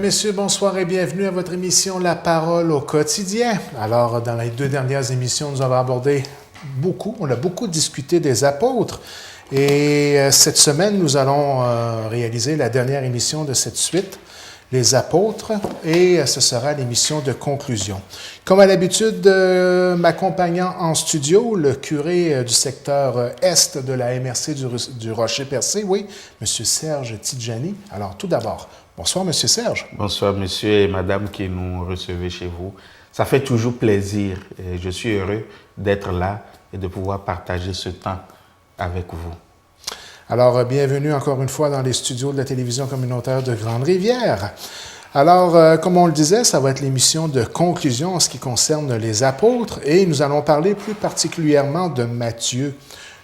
messieurs, bonsoir et bienvenue à votre émission La Parole au quotidien. Alors, dans les 2 dernières émissions, nous avons abordé on a beaucoup discuté des apôtres. Et cette semaine, nous allons réaliser la dernière émission de cette suite, les apôtres, et ce sera l'émission de conclusion. Comme à l'habitude, m'accompagnant en studio, le curé du secteur Est de la MRC du Rocher-Percé, oui, M. Serge Tidjani. Alors, tout d'abord, bonsoir, M. Serge. Bonsoir, monsieur et madame qui nous recevez chez vous. Ça fait toujours plaisir et je suis heureux d'être là et de pouvoir partager ce temps avec vous. Alors, bienvenue encore une fois dans les studios de la télévision communautaire de Grande-Rivière. Alors, comme on le disait, ça va être l'émission de conclusion en ce qui concerne les apôtres et nous allons parler plus particulièrement de Matthieu,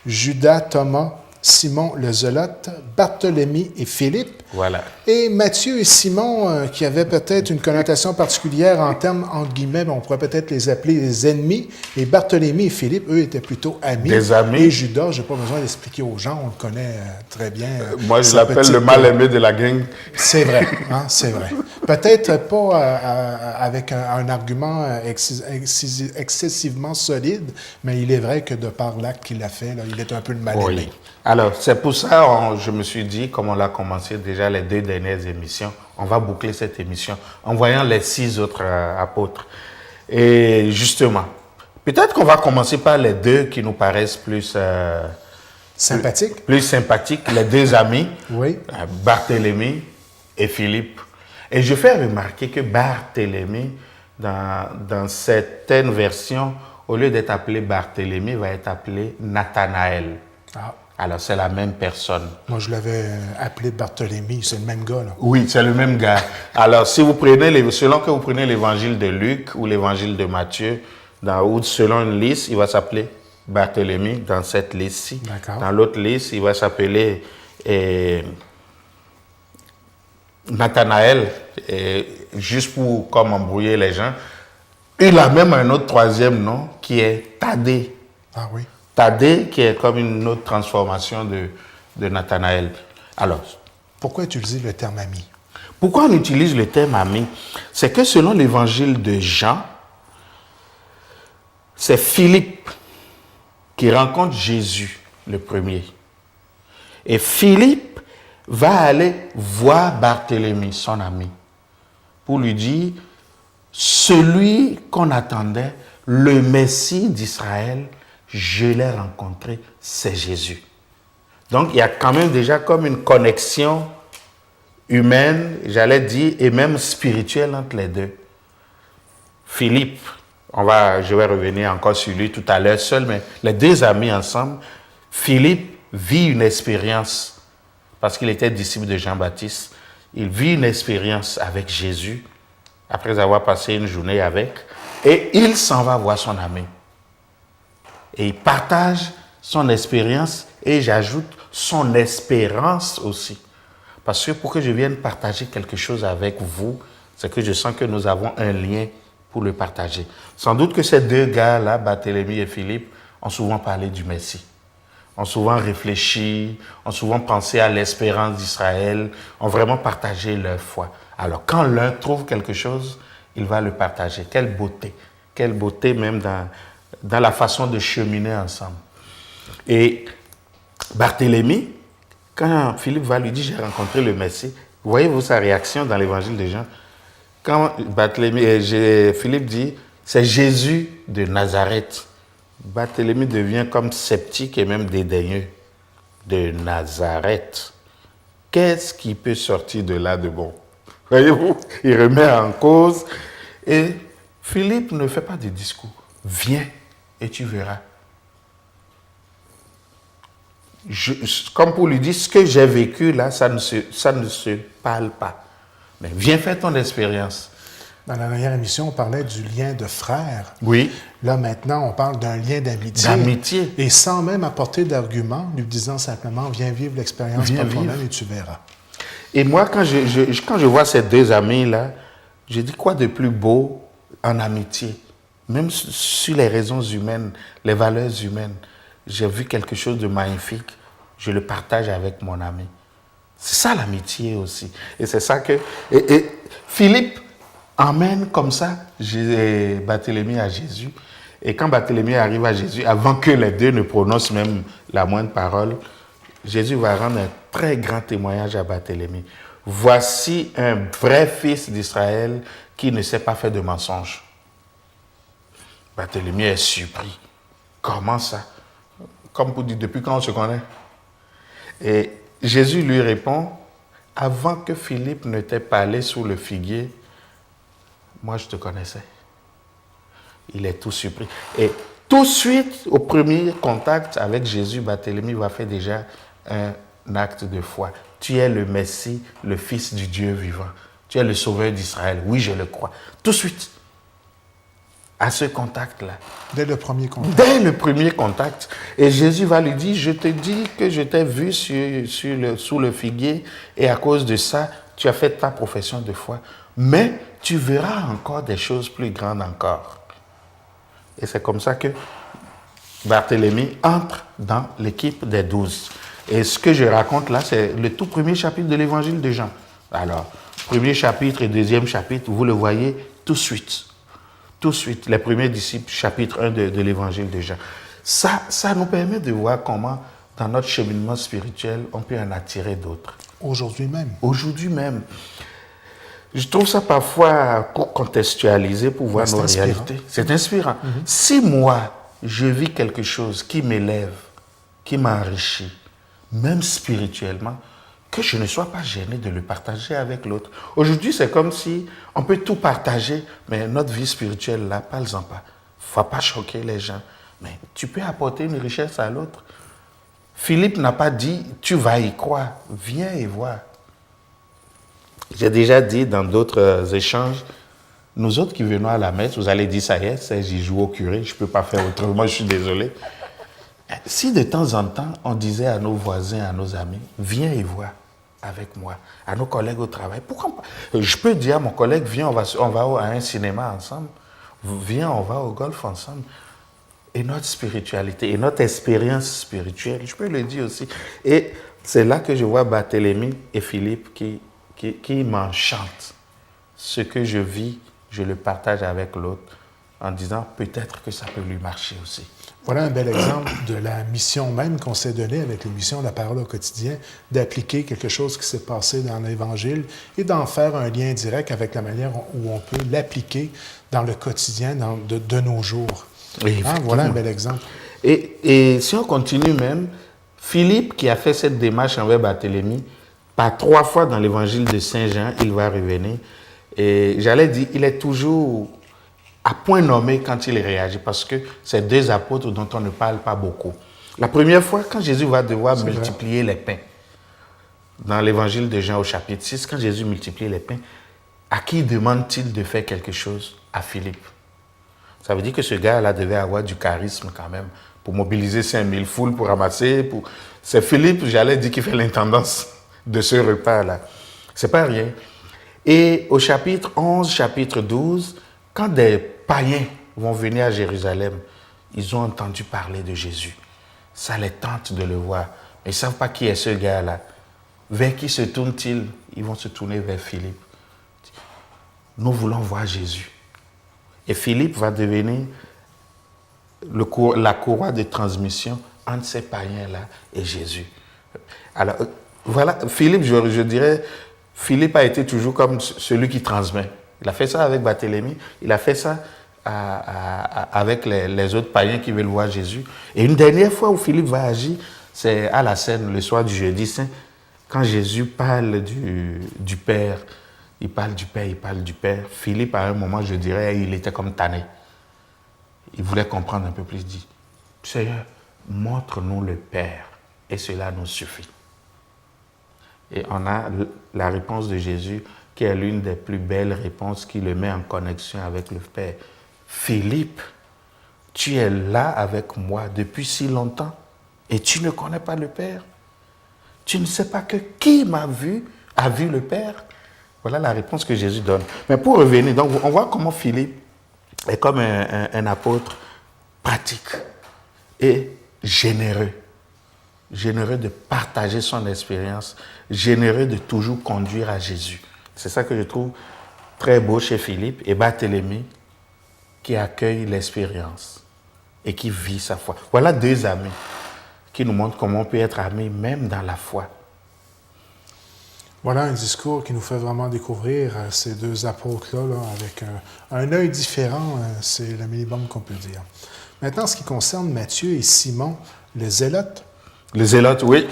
Judas, Thomas, Simon le Zelote, Barthélemy et Philippe. Voilà. Et Matthieu et Simon, qui avaient peut-être une connotation particulière en termes, entre guillemets, on pourrait peut-être les appeler les ennemis. Et Barthélemy et Philippe, eux, étaient plutôt amis. Des amis. Et Judas, je n'ai pas besoin d'expliquer aux gens, on le connaît très bien. Moi, je l'appelle le mal-aimé de la gang. C'est vrai, hein, c'est vrai. Peut-être pas avec un argument excessivement solide, mais il est vrai que de par l'acte qu'il a fait, là, il est un peu le mal-aimé. Oui. Alors, c'est pour ça je me suis dit, comme on l'a commencé déjà les 2 dernières émissions, on va boucler cette émission en voyant les 6 autres apôtres. Et justement, peut-être qu'on va commencer par les 2 qui nous paraissent plus sympathiques. Plus sympathiques, les 2 amis, oui. Barthélemy et Philippe. Et je fais remarquer que Barthélemy, dans certaines versions, au lieu d'être appelé Barthélemy, va être appelé Nathanaël. Ah. Alors, c'est la même personne. Moi, je l'avais appelé Barthélemy, c'est le même gars, là. Oui, c'est le même gars. Alors, si vous prenez, selon que vous prenez l'évangile de Luc ou l'évangile de Matthieu, ou selon une liste, il va s'appeler Barthélemy dans cette liste-ci. D'accord. Dans l'autre liste, il va s'appeler Nathanaël, juste pour comme embrouiller les gens. Il a même un autre 3e nom qui est Thaddée. Ah oui. Thaddée, qui est comme une autre transformation de Nathanaël. Alors, pourquoi utiliser le terme ami? Pourquoi on utilise le terme ami? C'est que selon l'évangile de Jean, c'est Philippe qui rencontre Jésus le premier. Et Philippe va aller voir Barthélemy, son ami, pour lui dire, celui qu'on attendait, le Messie d'Israël, je l'ai rencontré, c'est Jésus. Donc, il y a quand même déjà comme une connexion humaine, j'allais dire, et même spirituelle entre les 2. Philippe, je vais revenir encore sur lui tout à l'heure seul, mais les 2 amis ensemble, Philippe vit une expérience, parce qu'il était disciple de Jean-Baptiste, il vit une expérience avec Jésus, après avoir passé une journée avec, et il s'en va voir son ami. Et il partage son expérience et j'ajoute son espérance aussi. Parce que pour que je vienne partager quelque chose avec vous, c'est que je sens que nous avons un lien pour le partager. Sans doute que ces 2 gars-là, Barthélemy et Philippe, ont souvent parlé du Messie, ont souvent réfléchi, ont souvent pensé à l'espérance d'Israël, ont vraiment partagé leur foi. Alors quand l'un trouve quelque chose, il va le partager. Quelle beauté même dans la façon de cheminer ensemble. Et Barthélemy, quand Philippe va lui dire « j'ai rencontré le Messie », voyez-vous sa réaction dans l'évangile de Jean? Quand Philippe dit « c'est Jésus de Nazareth », Barthélemy devient comme sceptique et même dédaigneux. De Nazareth. Qu'est-ce qui peut sortir de là de bon? Voyez-vous, il remet en cause. Et Philippe ne fait pas de discours. Viens et tu verras. Comme pour lui dire, ce que j'ai vécu là, ça ne se parle pas. Mais viens faire ton expérience. Dans la dernière émission, on parlait du lien de frère. Oui. Là, maintenant, on parle d'un lien d'amitié. D'amitié. Et sans même apporter d'argument, lui disant simplement, viens vivre l'expérience par toi-même et tu verras. Et moi, quand je vois ces 2 amis-là, je dis quoi de plus beau en amitié? Même sur les raisons humaines, les valeurs humaines, j'ai vu quelque chose de magnifique, je le partage avec mon ami. C'est ça l'amitié aussi. Et c'est ça que... Et Philippe emmène comme ça Barthélemy à Jésus. Et quand Barthélemy arrive à Jésus, avant que les deux ne prononcent même la moindre parole, Jésus va rendre un très grand témoignage à Barthélemy. Voici un vrai fils d'Israël qui ne s'est pas fait de mensonges. Barthélemy est surpris. Comment ça? Comme pour dire, depuis quand on se connaît? Et Jésus lui répond, avant que Philippe ne t'ait parlé sous le figuier, moi je te connaissais. Il est tout surpris. Et tout de suite, au premier contact avec Jésus, Barthélemy va faire déjà un acte de foi. Tu es le Messie, le Fils du Dieu vivant. Tu es le Sauveur d'Israël. Oui, je le crois. Tout de suite, à ce contact-là. Dès le premier contact. Dès le premier contact. Et Jésus va lui dire, je te dis que je t'ai vu sous le figuier et à cause de ça, tu as fait ta profession de foi. Mais tu verras encore des choses plus grandes encore. Et c'est comme ça que Barthélemy entre dans l'équipe des 12. Et ce que je raconte là, c'est le tout premier chapitre de l'évangile de Jean. Alors, premier chapitre et deuxième chapitre, vous le voyez tout de suite. Tout de suite, les premiers disciples, chapitre 1 de l'évangile de Jean. Ça nous permet de voir comment, dans notre cheminement spirituel, on peut en attirer d'autres. Aujourd'hui même. Aujourd'hui même. Je trouve ça parfois pour contextualiser, pour voir nos réalités. C'est inspirant. Si moi, je vis quelque chose qui m'élève, qui m'enrichit, même spirituellement, que je ne sois pas gêné de le partager avec l'autre. Aujourd'hui, c'est comme si on peut tout partager, mais notre vie spirituelle, là, parle-en pas. Il ne faut pas choquer les gens. Mais tu peux apporter une richesse à l'autre. Philippe n'a pas dit, tu vas y croire. Viens et vois. J'ai déjà dit dans d'autres échanges, nous autres qui venons à la messe, vous allez dire, ça y est, j'y joue au curé, je ne peux pas faire autrement, je suis désolé. Si de temps en temps, on disait à nos voisins, à nos amis, viens et vois avec moi, à nos collègues au travail, pourquoi pas? Je peux dire à mon collègue, viens, on va à un cinéma ensemble, viens, on va au golf ensemble. Et notre spiritualité, et notre expérience spirituelle, je peux le dire aussi. Et c'est là que je vois Barthélemy et Philippe qui m'enchantent. Ce que je vis, je le partage avec l'autre en disant peut-être que ça peut lui marcher aussi. Voilà un bel exemple de la mission même qu'on s'est donnée avec l'émission La Parole au quotidien, d'appliquer quelque chose qui s'est passé dans l'Évangile et d'en faire un lien direct avec la manière où on peut l'appliquer dans le quotidien de nos jours. Voilà un bel exemple. Et si on continue même, Philippe qui a fait cette démarche envers Barthélemy, par 3 fois dans l'évangile de Saint Jean, il va revenir. Et j'allais dire, il est toujours à point nommé quand il réagit, parce que c'est 2 apôtres dont on ne parle pas beaucoup. La première fois, quand Jésus va devoir multiplier les pains, dans l'évangile de Jean au chapitre 6, quand Jésus multiplie les pains, à qui demande-t-il de faire quelque chose? À Philippe. Ça veut dire que ce gars-là devait avoir du charisme quand même, pour mobiliser 5000 foules, pour ramasser. C'est Philippe, j'allais dire, qui fait l'intendance de ce repas-là. C'est pas rien. Et au chapitre 11, chapitre 12, quand des païens vont venir à Jérusalem, ils ont entendu parler de Jésus. Ça les tente de le voir. Mais ils ne savent pas qui est ce gars-là. Vers qui se tournent-ils? Ils vont se tourner vers Philippe. Nous voulons voir Jésus. Et Philippe va devenir la courroie de transmission entre ces païens-là et Jésus. Alors, voilà, Philippe, je dirais, Philippe a été toujours comme celui qui transmet. Il a fait ça avec Barthélemy, il a fait ça avec les autres païens qui veulent voir Jésus. Et une dernière fois où Philippe va agir, c'est à la scène, le soir du jeudi saint, quand Jésus parle du Père. Il parle du Père, il parle du Père. Philippe, à un moment, je dirais, il était comme tanné. Il voulait comprendre un peu plus. Il dit, Seigneur, montre-nous le Père, et cela nous suffit. Et on a la réponse de Jésus, qui est l'une des plus belles réponses qui le met en connexion avec le Père. Philippe, tu es là avec moi depuis si longtemps, et tu ne connais pas le Père. Tu ne sais pas que qui m'a vu a vu le Père. Voilà la réponse que Jésus donne. Mais pour revenir, donc on voit comment Philippe est comme un apôtre pratique et généreux. Généreux de partager son expérience, généreux de toujours conduire à Jésus. C'est ça que je trouve très beau chez Philippe, et Barthélemy, qui accueille l'expérience et qui vit sa foi. Voilà deux amis qui nous montrent comment on peut être amis même dans la foi. Voilà un discours qui nous fait vraiment découvrir ces deux apôtres-là là, avec un œil différent, c'est le minimum qu'on peut dire. Maintenant, en ce qui concerne Matthieu et Simon, les zélotes. Les zélotes, oui.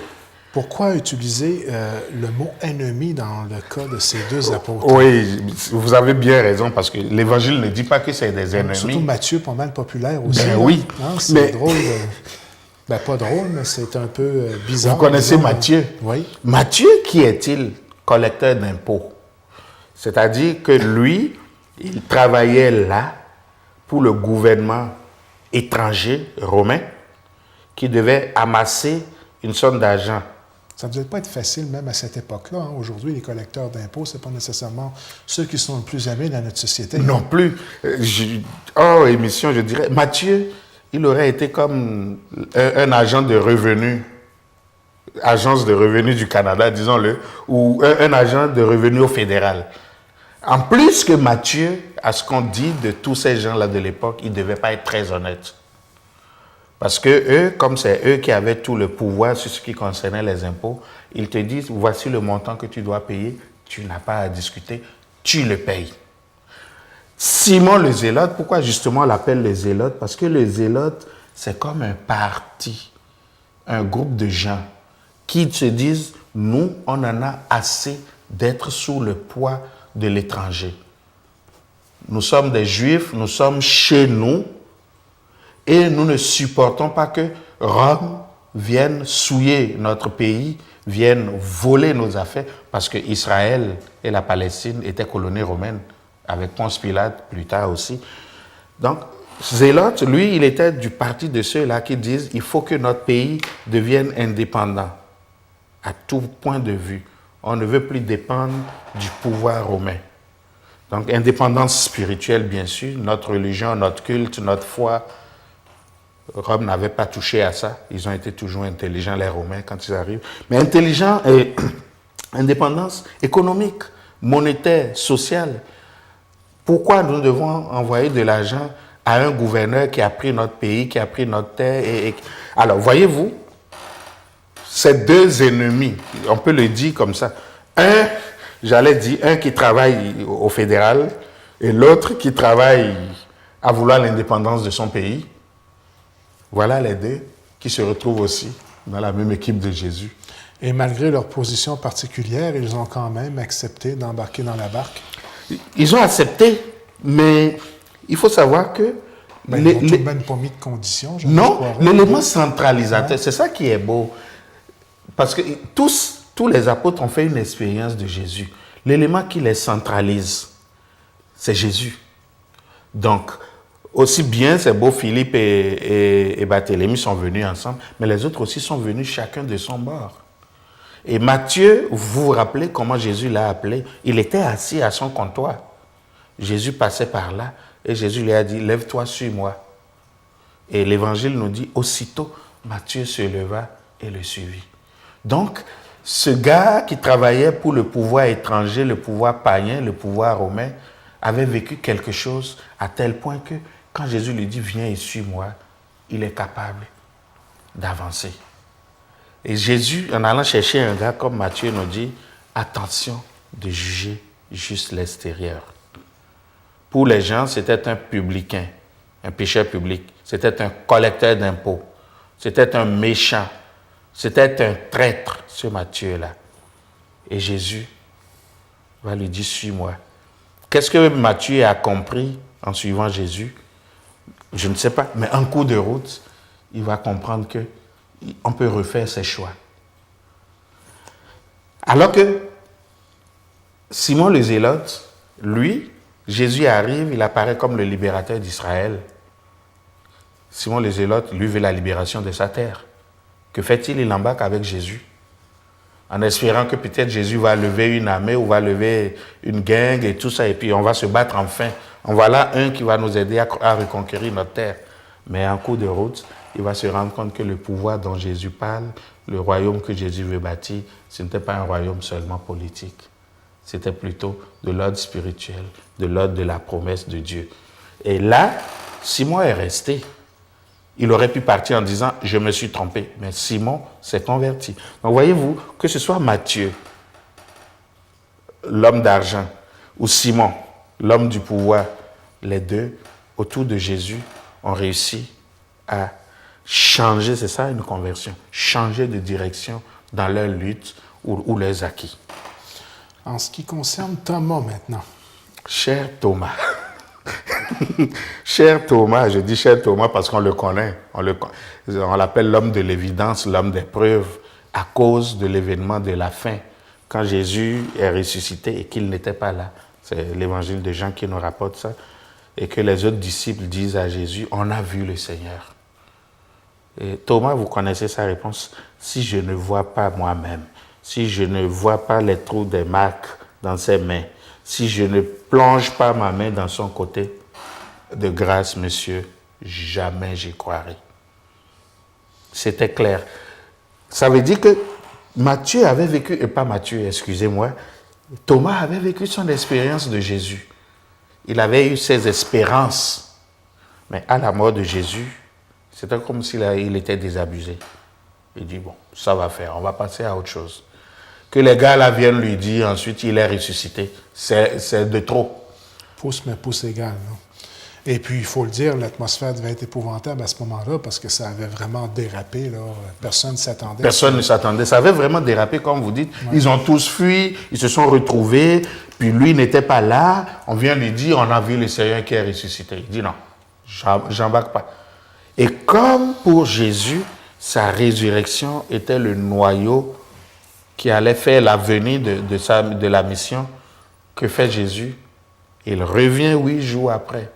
Pourquoi utiliser le mot ennemi dans le cas de ces deux apôtres? Oui, vous avez bien raison, parce que l'Évangile ne dit pas que c'est des ennemis. Surtout Matthieu, pas mal populaire aussi. Ben oui. Hein, c'est drôle. Ben, pas drôle, mais c'est un peu bizarre. Vous connaissez disons. Matthieu? Oui. Matthieu, qui est-il? Collecteur d'impôts. C'est-à-dire que lui, il travaillait là pour le gouvernement étranger romain qui devait amasser une somme d'argent. Ça ne devait pas être facile même à cette époque-là. Hein. Aujourd'hui, les collecteurs d'impôts, ce n'est pas nécessairement ceux qui sont le plus aimés dans notre société. Non plus. Hors émission, je dirais, Matthieu, il aurait été comme un agent de revenus, agence de revenus du Canada, disons-le, ou un agent de revenus au fédéral. En plus que Matthieu, à ce qu'on dit de tous ces gens-là de l'époque, ils ne devaient pas être très honnêtes. Parce que eux, comme c'est eux qui avaient tout le pouvoir sur ce qui concernait les impôts, ils te disent, voici le montant que tu dois payer, tu n'as pas à discuter, tu le payes. Simon le zélote, pourquoi justement on l'appelle le zélote? Parce que le zélote, c'est comme un parti, un groupe de gens qui se disent, nous, on en a assez d'être sous le poids de l'étranger. Nous sommes des Juifs, nous sommes chez nous, et nous ne supportons pas que Rome vienne souiller notre pays, vienne voler nos affaires, parce que Israël et la Palestine étaient colonies romaines, avec Ponce Pilate plus tard aussi. Donc, Zélote, lui, il était du parti de ceux-là qui disent il faut que notre pays devienne indépendant, à tout point de vue. On ne veut plus dépendre du pouvoir romain. Donc, indépendance spirituelle, bien sûr, notre religion, notre culte, notre foi. Rome n'avait pas touché à ça. Ils ont été toujours intelligents, les Romains, quand ils arrivent. Mais intelligents et indépendance économique, monétaire, sociale. Pourquoi nous devons envoyer de l'argent à un gouverneur qui a pris notre pays, qui a pris notre terre Alors, voyez-vous, ces deux ennemis, on peut le dire comme ça. Un, j'allais dire, un qui travaille au fédéral et l'autre qui travaille à vouloir l'indépendance de son pays. Voilà les deux qui se retrouvent aussi dans la même équipe de Jésus. Et malgré leur position particulière, ils ont quand même accepté d'embarquer dans la barque. Ils ont accepté, mais il faut savoir que... Ils n'ont tout de même pas mis de conditions. Non, l'élément centralisateur, c'est ça qui est beau. Parce que tous les apôtres ont fait une expérience de Jésus. L'élément qui les centralise, c'est Jésus. Donc, aussi bien, c'est beau, Philippe et Barthélemy sont venus ensemble, mais les autres aussi sont venus chacun de son bord. Et Matthieu, vous vous rappelez comment Jésus l'a appelé? Il était assis à son comptoir. Jésus passait par là et Jésus lui a dit, lève-toi, suis-moi. Et l'évangile nous dit, aussitôt, Matthieu se leva et le suivit. Donc, ce gars qui travaillait pour le pouvoir étranger, le pouvoir païen, le pouvoir romain, avait vécu quelque chose à tel point que quand Jésus lui dit, viens et suis-moi, il est capable d'avancer. Et Jésus, en allant chercher un gars comme Matthieu, nous dit, attention de juger juste l'extérieur. Pour les gens, c'était un publicain, un pécheur public. C'était un collecteur d'impôts. C'était un méchant. C'était un traître, ce Matthieu-là. Et Jésus va lui dire, suis-moi. Qu'est-ce que Matthieu a compris en suivant Jésus? Je ne sais pas, mais en cours de route, il va comprendre qu'on peut refaire ses choix. Alors que Simon le Zélote, lui, Jésus arrive, il apparaît comme le libérateur d'Israël. Simon le Zélote, lui, veut la libération de sa terre. Que fait-il? Il embarque avec Jésus, en espérant que peut-être Jésus va lever une armée ou va lever une gang et tout ça, et puis on va se battre enfin. En voilà un qui va nous aider à reconquérir notre terre. Mais en cours de route, il va se rendre compte que le pouvoir dont Jésus parle, le royaume que Jésus veut bâtir, ce n'était pas un royaume seulement politique. C'était plutôt de l'ordre spirituel, de l'ordre de la promesse de Dieu. Et là, Simon est resté. Il aurait pu partir en disant « je me suis trompé ». Mais Simon s'est converti. Donc voyez-vous, que ce soit Matthieu, l'homme d'argent, ou Simon, l'homme du pouvoir, les deux, autour de Jésus, ont réussi à changer, c'est ça une conversion, changer de direction dans leur lutte ou leurs acquis. En ce qui concerne Thomas maintenant. Cher Thomas, cher Thomas, je dis cher Thomas parce qu'on le connaît, on l'appelle l'homme de l'évidence, l'homme des preuves, à cause de l'événement de la fin, quand Jésus est ressuscité et qu'il n'était pas là. C'est l'évangile de Jean qui nous rapporte ça, et que les autres disciples disent à Jésus, on a vu le Seigneur. Et Thomas, vous connaissez sa réponse, si je ne vois pas moi-même, si je ne vois pas les trous des marques dans ses mains, si je ne plonge pas ma main dans son côté, de grâce, monsieur, jamais j'y croirai. C'était clair. Ça veut dire que Matthieu avait vécu, et pas Matthieu, excusez-moi, Thomas avait vécu son expérience de Jésus. Il avait eu ses espérances. Mais à la mort de Jésus, c'était comme s'il était désabusé. Il dit, bon, ça va faire, on va passer à autre chose. Que les gars là viennent lui dire, ensuite il est ressuscité. C'est de trop. Pouce, mais pouce égal, non? Et puis, il faut le dire, l'atmosphère devait être épouvantable à ce moment-là parce que ça avait vraiment dérapé. Là. Personne ne s'attendait. Personne ne s'attendait. Ça avait vraiment dérapé, comme vous dites. Ouais. Ils ont tous fui, ils se sont retrouvés, puis lui n'était pas là. On vient lui dire, on a vu le Seigneur qui est ressuscité. Il dit non, j'embarque pas. Et comme pour Jésus, sa résurrection était le noyau qui allait faire l'avenir de la mission, que fait Jésus? Il revient 8 jours après.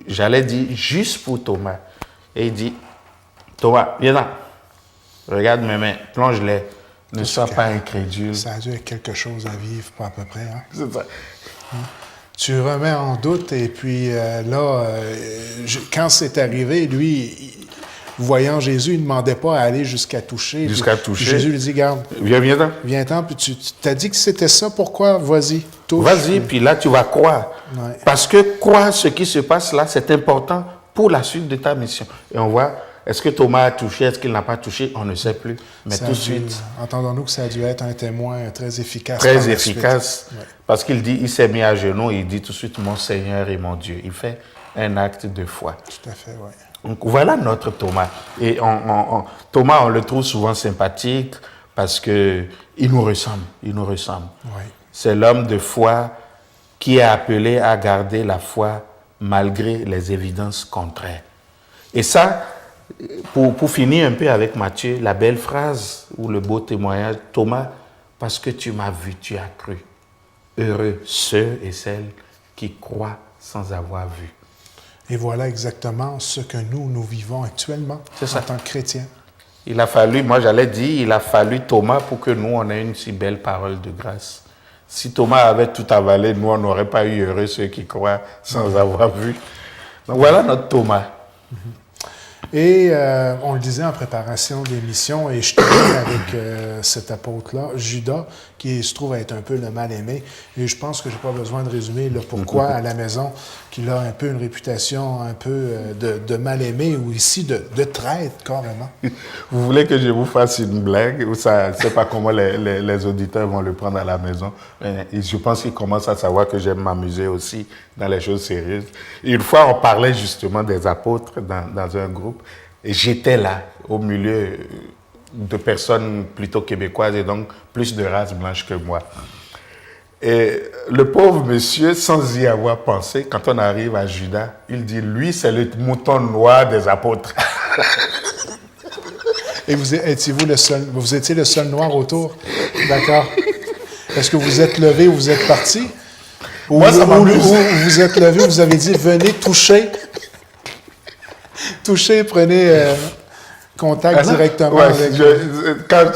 J'allais dire juste pour Thomas. Et il dit, Thomas, viens là. Regarde mes mains, plonge-les. Ne sois pas incrédule. Ça a dû être quelque chose à vivre, pas à peu près. Hein? C'est ça. Tu remets en doute et puis quand c'est arrivé, lui, voyant Jésus, il ne demandait pas à aller jusqu'à toucher. Jusqu'à toucher. Jésus lui dit, garde. Viens-t'en. Viens-t'en, puis tu t'as dit que c'était ça, pourquoi? Vas-y, touche. Vas-y, puis là, tu vas croire. Ouais. Parce que croire ce qui se passe là, c'est important pour la suite de ta mission. Et on voit, est-ce que Thomas a touché, est-ce qu'il n'a pas touché? On ne sait plus. Mais tout de suite. Entendons-nous que ça a dû être un témoin très efficace. Très efficace. Ouais. Parce qu'il dit, il s'est mis à genoux, il dit tout de suite, mon Seigneur et mon Dieu. Il fait un acte de foi. Tout à fait, oui. Donc voilà notre Thomas. Et Thomas, on le trouve souvent sympathique parce qu'il nous ressemble. Il nous ressemble. Oui. C'est l'homme de foi qui est appelé à garder la foi malgré les évidences contraires. Et ça, pour finir un peu avec Matthieu, la belle phrase ou le beau témoignage, Thomas, parce que tu m'as vu, tu as cru. Heureux ceux et celles qui croient sans avoir vu. Et voilà exactement ce que nous vivons actuellement en tant que chrétiens. Il a fallu, moi j'allais dire, il a fallu Thomas pour que nous, on ait une si belle parole de grâce. Si Thomas avait tout avalé, nous, on n'aurait pas eu heureux ceux qui croient sans avoir vu. Donc voilà notre Thomas. Et on le disait en préparation de l'émission, et je termine avec cet apôtre-là, Judas, qui se trouve être un peu le mal-aimé. Et je pense que je n'ai pas besoin de résumer le pourquoi à la maison, qu'il a un peu une réputation un peu de mal-aimé, ou ici de traître, carrément. Vous voulez que je vous fasse une blague, ou ça, je ne sais pas comment les auditeurs vont le prendre à la maison. Mais je pense qu'ils commencent à savoir que j'aime m'amuser aussi dans les choses sérieuses. Et une fois, on parlait justement des apôtres dans un groupe. Et j'étais là, au milieu de personnes plutôt québécoises et donc plus de race blanche que moi. Et le pauvre monsieur, sans y avoir pensé, quand on arrive à Judas, il dit, lui, c'est le mouton noir des apôtres. Et vous étiez-vous le seul, vous étiez le seul noir autour? D'accord. Est-ce que vous êtes levé ou vous êtes parti? Ou moi, ça m'amuse. Ou vous êtes levé, vous avez dit, venez toucher. Touchez, prenez contact directement avec...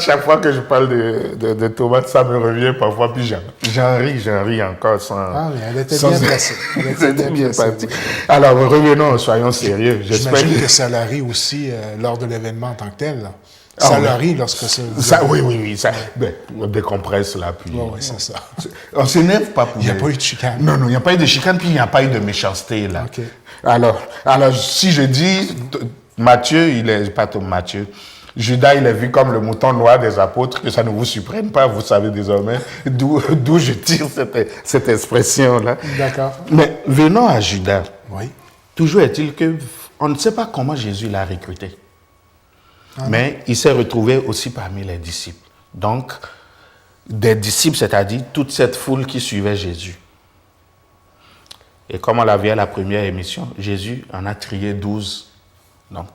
Chaque fois que je parle de Thomas, ça me revient parfois, puis j'en ris encore sans... Ah, mais elle était bien placée. Elle était bien partie. Alors, revenons, soyons sérieux. J'imagine que ça l'arrive aussi lors de l'événement en tant que tel. Là. Ça leur rit lorsque c'est... Oui. Ben, on décompresse là, puis... Oui, c'est ça. On s'énerve pas pour... Il n'y a pas eu de chicane. Non, il n'y a pas eu de chicane, puis il n'y a pas eu de méchanceté, là. OK. Alors, si je dis, Judas, il est vu comme le mouton noir des apôtres, que ça ne vous surprenne pas, vous savez désormais, d'où je tire cette expression-là. D'accord. Mais venons à Judas. Oui. Toujours est-il qu'on ne sait pas comment Jésus l'a recruté. Mais il s'est retrouvé aussi parmi les disciples. Donc, des disciples, c'est-à-dire toute cette foule qui suivait Jésus. Et comme on l'a vu à la première émission, Jésus en a trié 12. Donc,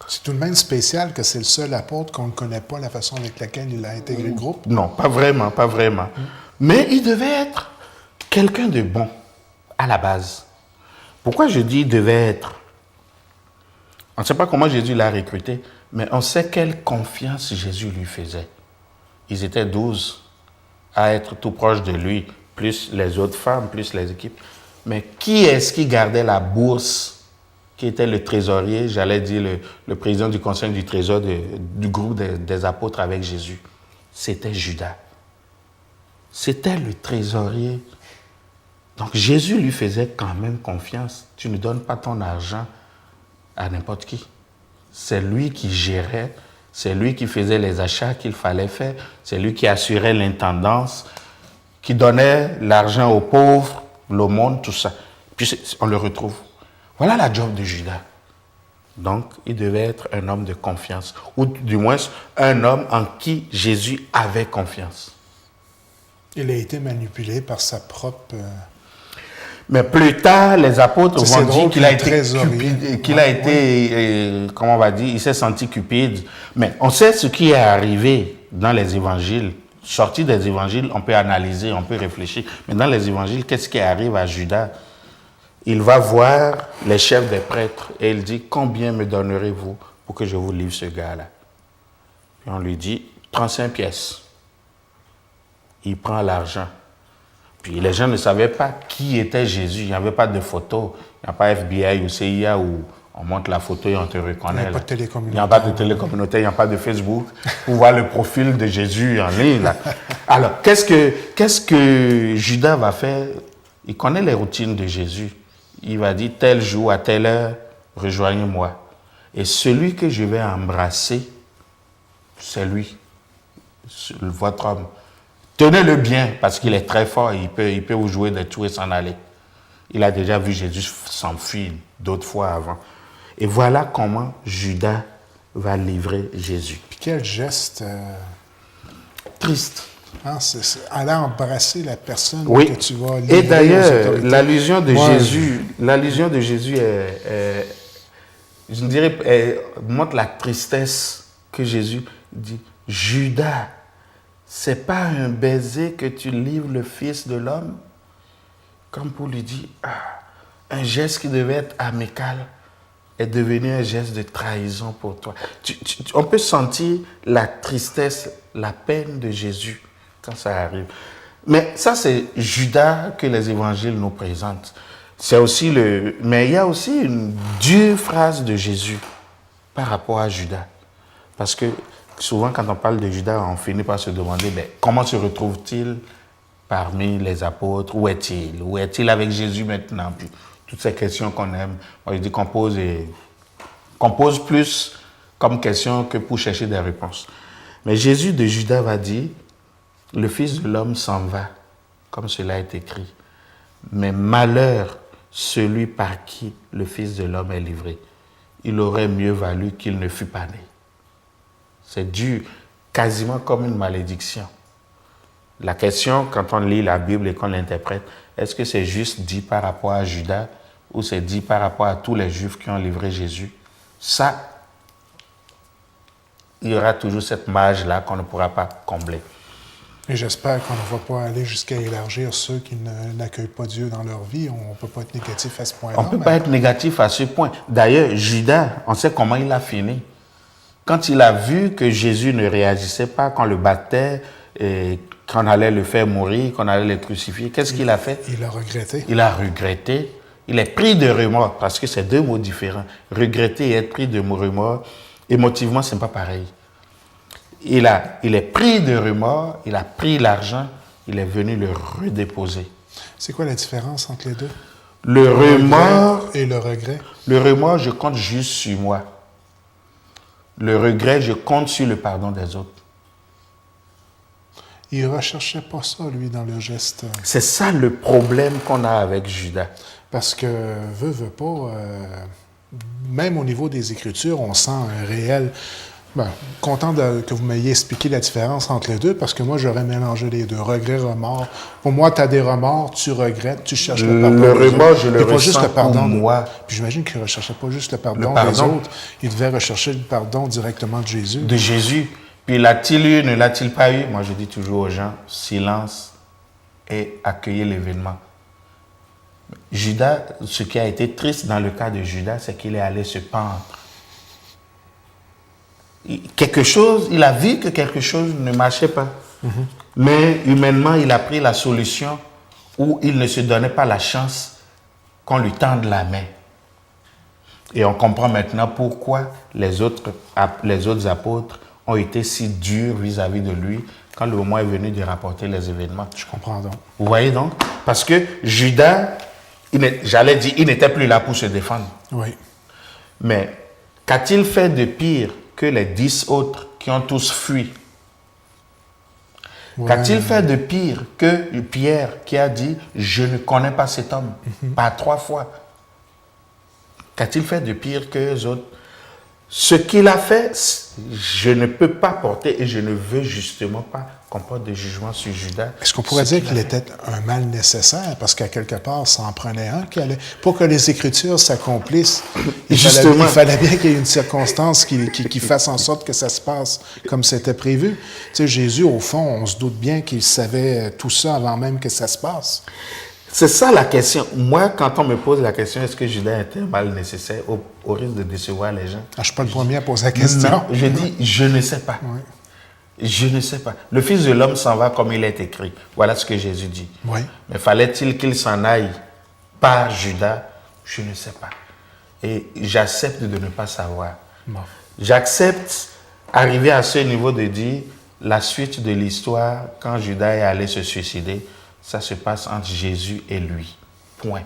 c'est tout de même spécial que c'est le seul apôtre qu'on ne connaît pas la façon avec laquelle il a intégré le groupe. Non, pas vraiment. Mais il devait être quelqu'un de bon à la base. Pourquoi je dis il devait être? On ne sait pas comment Jésus l'a recruté, mais on sait quelle confiance Jésus lui faisait. Ils étaient 12 à être tout proches de lui, plus les autres femmes, plus les équipes. Mais qui est-ce qui gardait la bourse, qui était le trésorier, j'allais dire le président du conseil du trésor du groupe des apôtres avec Jésus? C'était Judas. C'était le trésorier. Donc Jésus lui faisait quand même confiance. Tu ne donnes pas ton argent à n'importe qui. C'est lui qui gérait, c'est lui qui faisait les achats qu'il fallait faire, c'est lui qui assurait l'intendance, qui donnait l'argent aux pauvres, l'aumône, tout ça. Puis on le retrouve. Voilà la job de Judas. Donc, il devait être un homme de confiance, ou du moins un homme en qui Jésus avait confiance. Il a été manipulé par sa propre... Mais plus tard, les apôtres vont dire qu'il a été cupide, comment on va dire, il s'est senti cupide. Mais on sait ce qui est arrivé dans les évangiles. Sorti des évangiles, on peut analyser, on peut réfléchir. Mais dans les évangiles, qu'est-ce qui arrive à Judas? Il va voir les chefs des prêtres et il dit, combien me donnerez-vous pour que je vous livre ce gars-là? Et on lui dit, 35 pièces. Il prend l'argent. Puis les gens ne savaient pas qui était Jésus. Il n'y avait pas de photo. Il n'y a pas FBI ou CIA où on montre la photo et on te reconnaît. Il n'y a pas de télécommunauté. Il n'y a pas de télécommunauté, il n'y a pas de Facebook pour voir le profil de Jésus en ligne. Là. Alors, qu'est-ce que Judas va faire? Il connaît les routines de Jésus. Il va dire, tel jour, à telle heure, rejoignez-moi. Et celui que je vais embrasser, c'est lui, votre homme. Tenez-le bien, parce qu'il est très fort, il peut vous jouer des tours et s'en aller. Il a déjà vu Jésus s'enfuir d'autres fois avant. Et voilà comment Judas va livrer Jésus. Puis quel geste... Triste. Hein, c'est aller embrasser la personne que tu vas livrer. Et d'ailleurs, l'allusion de Jésus je dirais, montre la tristesse que Jésus dit. Judas, c'est pas un baiser que tu livres le Fils de l'homme? Comme pour lui dire, un geste qui devait être amical est devenu un geste de trahison pour toi. On peut sentir la tristesse, la peine de Jésus quand ça arrive. Mais ça, c'est Judas que les évangiles nous présentent. C'est aussi mais il y a aussi une dure phrase de Jésus par rapport à Judas. Parce que souvent, quand on parle de Judas, on finit par se demander, comment se retrouve-t-il parmi les apôtres? Où est-il? Où est-il avec Jésus maintenant? Puis, toutes ces questions qu'on aime, moi je dis qu'on pose plus comme question que pour chercher des réponses. Mais Jésus de Judas va dire, le Fils de l'homme s'en va, comme cela est écrit. Mais malheur celui par qui le Fils de l'homme est livré. Il aurait mieux valu qu'il ne fût pas né. C'est dû quasiment comme une malédiction. La question, quand on lit la Bible et qu'on l'interprète, est-ce que c'est juste dit par rapport à Judas ou c'est dit par rapport à tous les Juifs qui ont livré Jésus? Ça, il y aura toujours cette marge-là qu'on ne pourra pas combler. Et j'espère qu'on ne va pas aller jusqu'à élargir ceux qui n'accueillent pas Dieu dans leur vie. On ne peut pas être négatif à ce point-là. On ne peut pas être négatif à ce point. D'ailleurs, Judas, on sait comment il a fini. Quand il a vu que Jésus ne réagissait pas, qu'on le battait, et qu'on allait le faire mourir, qu'on allait le crucifier, qu'est-ce qu'il a fait? Il a regretté. Il a regretté. Il est pris de remords, parce que c'est deux mots différents. Regretter et être pris de remords, émotivement, ce n'est pas pareil. il est pris de remords, il a pris l'argent, il est venu le redéposer. C'est quoi la différence entre les deux? Le remords et le regret. Le remords, je compte juste sur moi. Le regret, je compte sur le pardon des autres. Il ne recherchait pas ça, lui, dans le geste. C'est ça le problème qu'on a avec Judas. Parce que, veut pas, même au niveau des Écritures, on sent un réel... content que vous m'ayez expliqué la différence entre les deux, parce que moi, j'aurais mélangé les deux. Regret, remords. Pour moi, tu as des remords, tu regrettes, tu cherches le pardon. Le remords, je le pas juste ressens le pardon pour moi. Puis j'imagine qu'il ne recherchait pas juste le pardon des autres. Il devait rechercher le pardon directement de Jésus. De Jésus. Puis l'a-t-il eu, ne l'a-t-il pas eu? Moi, je dis toujours aux gens, silence et accueillez l'événement. Judas, ce qui a été triste dans le cas de Judas, c'est qu'il est allé se pendre. Il a vu que quelque chose ne marchait pas. Mais humainement, il a pris la solution où il ne se donnait pas la chance qu'on lui tende la main. Et on comprend maintenant pourquoi les autres apôtres ont été si durs vis-à-vis de lui quand le moment est venu de rapporter les événements. Je comprends donc. Vous voyez donc? Parce que Judas, j'allais dire, il n'était plus là pour se défendre. Oui. Mais qu'a-t-il fait de pire que les 10 autres qui ont tous fui? Ouais. Qu'a-t-il fait de pire que Pierre qui a dit « Je ne connais pas cet homme » par 3 fois? Qu'a-t-il fait de pire que les autres? Ce qu'il a fait, je ne peux pas porter et je ne veux justement pas qu'on porte de jugement sur Judas. Est-ce qu'on pourrait dire qu'il était un mal nécessaire? Parce qu'à quelque part, ça en prenait un qui allait... Pour que les Écritures s'accomplissent, il fallait bien qu'il y ait une circonstance qui fasse en sorte que ça se passe comme c'était prévu. Tu sais, Jésus, au fond, on se doute bien qu'il savait tout ça avant même que ça se passe. C'est ça la question. Moi, quand on me pose la question, est-ce que Judas était un mal nécessaire, au risque de décevoir les gens? Je ne suis pas le premier à poser la question. Non, je dis, je ne sais pas. Oui. Je ne sais pas. Le Fils de l'homme s'en va comme il est écrit. Voilà ce que Jésus dit. Oui. Mais fallait-il qu'il s'en aille par Judas? Je ne sais pas. Et j'accepte de ne pas savoir. Bon. J'accepte arriver à ce niveau de dire la suite de l'histoire, quand Judas est allé se suicider, ça se passe entre Jésus et lui. Point.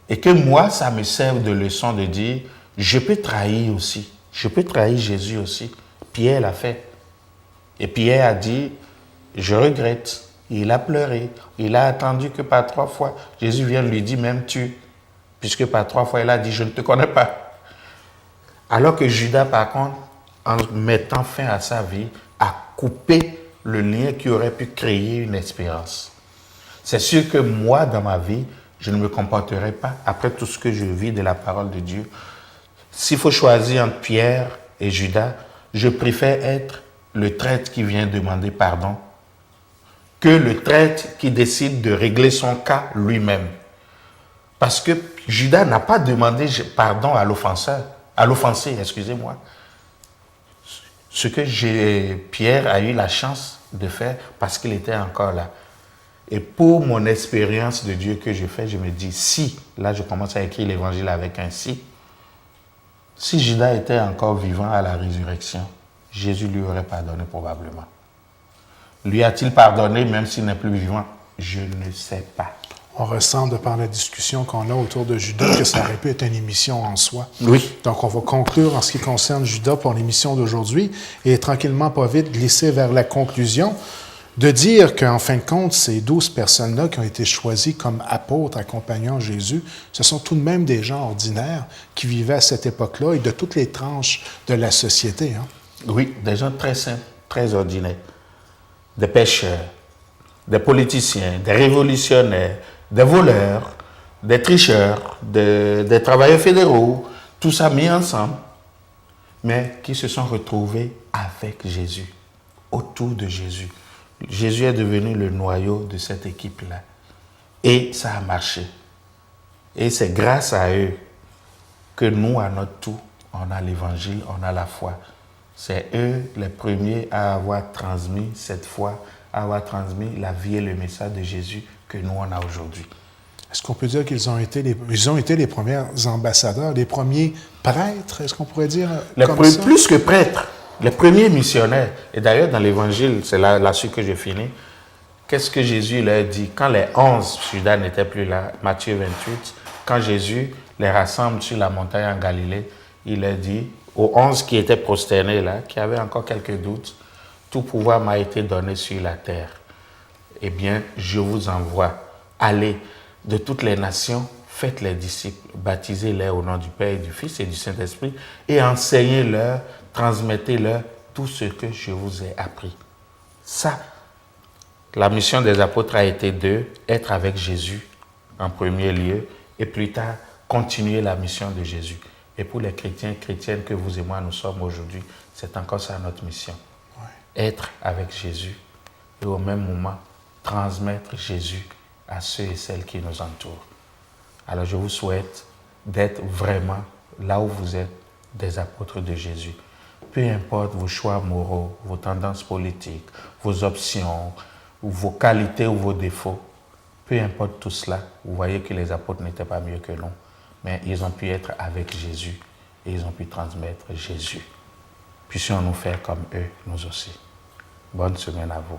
Et que moi, ça me serve de leçon de dire, je peux trahir aussi. Je peux trahir Jésus aussi. Pierre l'a fait. Et Pierre a dit, je regrette. Il a pleuré. Il a attendu que par 3 fois, Jésus vient lui dire, même tu. Puisque par 3 fois, il a dit, je ne te connais pas. Alors que Judas, par contre, en mettant fin à sa vie, a coupé le lien qui aurait pu créer une espérance. C'est sûr que moi, dans ma vie, je ne me comporterai pas, après tout ce que je vis de la parole de Dieu. S'il faut choisir entre Pierre et Judas, je préfère être le traître qui vient demander pardon que le traître qui décide de régler son cas lui-même. Parce que Judas n'a pas demandé pardon à l'offensé, excusez-moi. Ce que Pierre a eu la chance de faire parce qu'il était encore là. Et pour mon expérience de Dieu que je fais, je me dis, si, là je commence à écrire l'évangile avec un si Judas était encore vivant à la résurrection, Jésus lui aurait pardonné probablement. Lui a-t-il pardonné même s'il n'est plus vivant? Je ne sais pas. On ressent de par la discussion qu'on a autour de Judas que ça aurait pu être une émission en soi. Oui. Donc on va conclure en ce qui concerne Judas pour l'émission d'aujourd'hui et tranquillement, pas vite, glisser vers la conclusion. De dire qu'en fin de compte, ces 12 personnes-là qui ont été choisies comme apôtres accompagnant Jésus, ce sont tout de même des gens ordinaires qui vivaient à cette époque-là et de toutes les tranches de la société. Hein? Oui, des gens très simples, très ordinaires. Des pêcheurs, des politiciens, des révolutionnaires, des voleurs, des tricheurs, des travailleurs fédéraux, tout ça mis ensemble, mais qui se sont retrouvés avec Jésus, autour de Jésus. Jésus est devenu le noyau de cette équipe-là. Et ça a marché. Et c'est grâce à eux que nous, à notre tour, on a l'évangile, on a la foi. C'est eux les premiers à avoir transmis cette foi, à avoir transmis la vie et le message de Jésus que nous, on a aujourd'hui. Est-ce qu'on peut dire qu'ils ont été les premiers ambassadeurs, les premiers prêtres, est-ce qu'on pourrait dire comme ça? Plus que prêtres. Les premiers missionnaires, et d'ailleurs dans l'évangile, c'est là-dessus que je finis, qu'est-ce que Jésus leur dit? Quand les 11, Judas n'était plus là, Matthieu 28, quand Jésus les rassemble sur la montagne en Galilée, il leur dit aux 11 qui étaient prosternés là, qui avaient encore quelques doutes, tout pouvoir m'a été donné sur la terre. Eh bien, je vous envoie, allez de toutes les nations, faites les disciples, baptisez-les au nom du Père et du Fils et du Saint-Esprit et enseignez-leur, transmettez-leur tout ce que je vous ai appris. Ça, la mission des apôtres a été d'être avec Jésus en premier lieu et plus tard continuer la mission de Jésus. Et pour les chrétiens et chrétiennes que vous et moi nous sommes aujourd'hui, c'est encore ça notre mission. Ouais. Être avec Jésus et au même moment transmettre Jésus à ceux et celles qui nous entourent. Alors je vous souhaite d'être vraiment là où vous êtes, des apôtres de Jésus. Peu importe vos choix moraux, vos tendances politiques, vos options, vos qualités ou vos défauts, peu importe tout cela, vous voyez que les apôtres n'étaient pas mieux que nous, mais ils ont pu être avec Jésus et ils ont pu transmettre Jésus. Puissions-nous faire comme eux, nous aussi. Bonne semaine à vous.